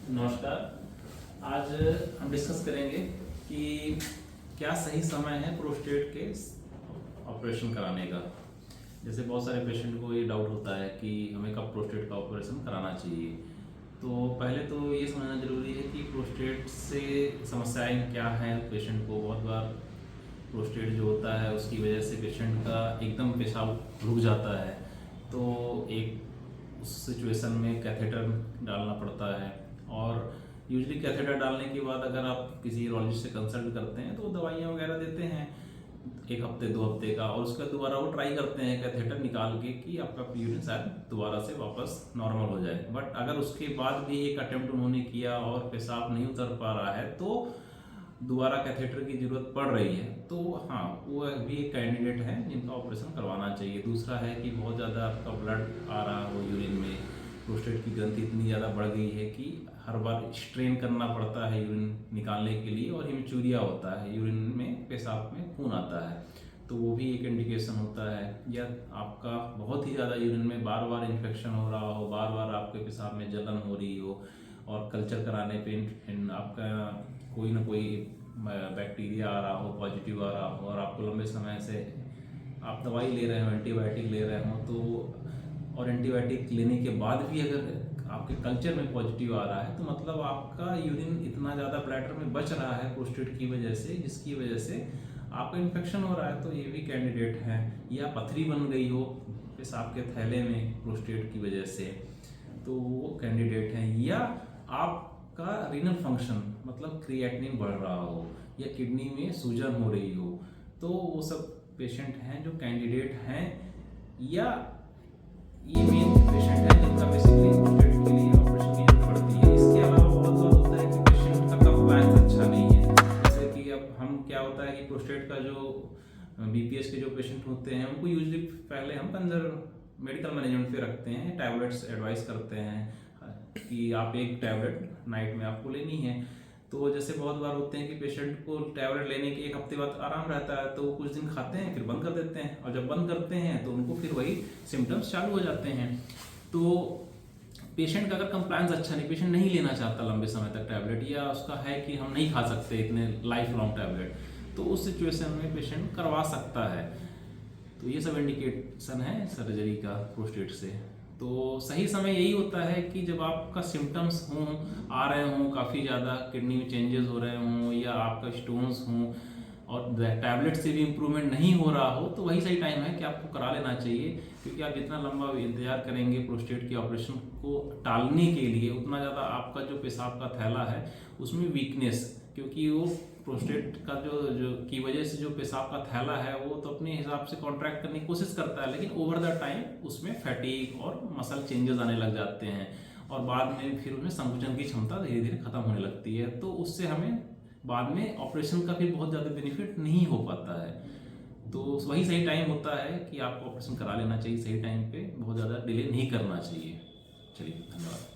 नमस्कार। आज हम डिस्कस करेंगे कि क्या सही समय है प्रोस्टेट के ऑपरेशन कराने का। जैसे बहुत सारे पेशेंट को ये डाउट होता है कि हमें कब प्रोस्टेट का ऑपरेशन कराना चाहिए। तो पहले तो ये समझना ज़रूरी है कि प्रोस्टेट से समस्याएं क्या हैं। पेशेंट को बहुत बार प्रोस्टेट जो होता है उसकी वजह से पेशेंट का एकदम पेशाब रुक जाता है, तो एक उस सिचुएशन में कैथेटर डालना पड़ता है। और यूजली कैथेटर डालने के बाद अगर आप किसी यूरोलॉजिस्ट से कंसल्ट करते हैं तो वो दवाइयाँ वगैरह देते हैं 1 हफ्ते 2 हफ्ते का, और उसका दोबारा वो ट्राई करते हैं कैथेटर निकाल के कि आपका यूरिन शायद दोबारा से वापस नॉर्मल हो जाए। बट अगर उसके बाद भी एक अटेम्प्ट उन्होंने किया और पेशाब नहीं उतर पा रहा है तो दोबारा कैथेटर की जरूरत पड़ रही है, तो हाँ वो भी एक कैंडिडेट है जिनका ऑपरेशन करवाना चाहिए। दूसरा है कि बहुत ज़्यादा आपका ब्लड आ रहा हो यूरिन में, प्रोस्टेट की ग्रंथि इतनी ज़्यादा बढ़ गई है कि हर बार स्ट्रेन करना पड़ता है यूरिन निकालने के लिए, और हिमचूरिया होता है यूरिन में, पेशाब में खून आता है, तो वो भी एक इंडिकेशन होता है। या आपका बहुत ही ज़्यादा यूरिन में बार बार इन्फेक्शन हो रहा हो, बार बार आपके पेशाब में जलन हो रही हो, और कल्चर कराने पे आपका कोई ना कोई बैक्टीरिया आ रहा हो, पॉजिटिव आ रहा हो, और आपको लंबे समय से आप दवाई ले रहे हो, एंटीबायोटिक ले रहे हो, तो और एंटीबायोटिक लेने के बाद भी अगर आपके कल्चर में पॉजिटिव आ रहा है तो मतलब आपका यूरिन इतना ज़्यादा ब्लैडर में बच रहा है प्रोस्टेट की वजह से, जिसकी वजह से आपका इन्फेक्शन हो रहा है, तो ये भी कैंडिडेट है। या पथरी बन गई हो पेशाब के थैले में प्रोस्टेट की वजह से, तो वो कैंडिडेट हैं। या आपका रीनल फंक्शन मतलब क्रिएटिनिन बढ़ रहा हो, या किडनी में सूजन हो रही हो, तो वो सब पेशेंट हैं जो कैंडिडेट हैं। या ये मेन पेशेंट है जिनका बेसिकली प्रोस्टेट के लिए ऑपरेशन की जरूरत पड़ती है। इसके अलावा बहुत बार होता है कि पेशेंट का कंप्लायंस अच्छा नहीं है। जैसे कि अब हम क्या होता है कि प्रोस्टेट का जो बीपीएस के जो पेशेंट होते हैं उनको यूजली पहले हम मेडिकल मैनेजमेंट पे रखते हैं, टैबलेट्स एडवाइस करते हैं कि आप एक टैबलेट नाइट में आपको लेनी है। तो जैसे बहुत बार होते हैं कि पेशेंट को टैबलेट लेने के 1 हफ्ते बाद आराम रहता है, तो वो कुछ दिन खाते हैं फिर बंद कर देते हैं, और जब बंद करते हैं तो उनको फिर वही सिम्टम्स चालू हो जाते हैं। तो पेशेंट का अगर कंप्लायंस अच्छा नहीं, पेशेंट नहीं लेना चाहता लंबे समय तक टैबलेट, या उसका है कि हम नहीं खा सकते इतने लाइफ लॉन्ग टैबलेट, तो उस सिचुएशन में पेशेंट करवा सकता है। तो ये सब इंडिकेशन है सर्जरी का प्रोस्टेट से। तो सही समय यही होता है कि जब आपका सिम्टम्स हों, आ रहे हों, काफ़ी ज़्यादा किडनी में चेंजेस हो रहे हों, या आपका स्टोन्स हों और टैबलेट से भी इम्प्रूवमेंट नहीं हो रहा हो, तो वही सही टाइम है कि आपको करा लेना चाहिए। क्योंकि आप जितना लंबा इंतजार करेंगे प्रोस्टेट के ऑपरेशन को टालने के लिए, उतना ज़्यादा आपका जो पेशाब का थैला है उसमें वीकनेस, क्योंकि वो प्रोस्टेट का जो की वजह से जो पेशाब का थैला है वो तो अपने हिसाब से कॉन्ट्रैक्ट करने की कोशिश करता है, लेकिन ओवर द टाइम उसमें फैटीग और मसल चेंजेस आने लग जाते हैं, और बाद में फिर उसमें संकुचन की क्षमता धीरे धीरे खत्म होने लगती है। तो उससे हमें बाद में ऑपरेशन का भी बहुत ज़्यादा बेनिफिट नहीं हो पाता है। तो वही सही टाइम होता है कि आपको ऑपरेशन करा लेना चाहिए सही टाइम पे, बहुत ज़्यादा डिले नहीं करना चाहिए। चलिए, धन्यवाद।